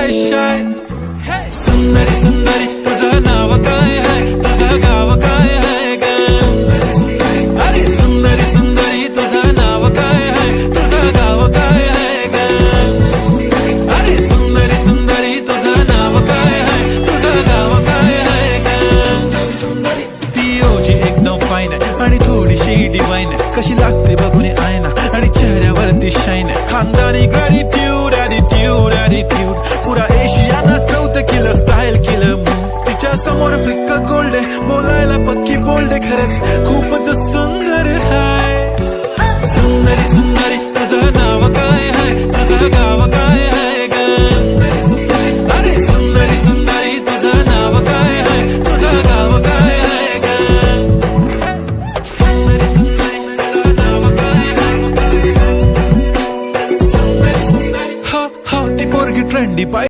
Shy shy. सुंदरी सुंदरी तुझं नाव काय आहे, तुझं गाव काय आहे ग. अरे सुंदरी सुंदरी तुझं नाव काय आहे, तुझं गाव काय आहे ग. अरे सुंदरी सुंदरी तुझं नाव काय आहे, तुझं गाव काय आहे ग. ती ओजी एकदम फाईन आहे आणि थोडीशी डिवाईन आहे. कशी लागते बघून आयना आणि चेहऱ्यावरती शाईन आहे. खानदानी ग्रॅटिट्यूड ॲटिट्यूड ॲटिट्यूड पुरा एशियाना चौथ केलं स्टाईल केलं मूव. तिच्या समोर फिक्का गोल्ड आहे, बोलायला पक्की बोल्ड आहे. खरंच खूपच सुंदर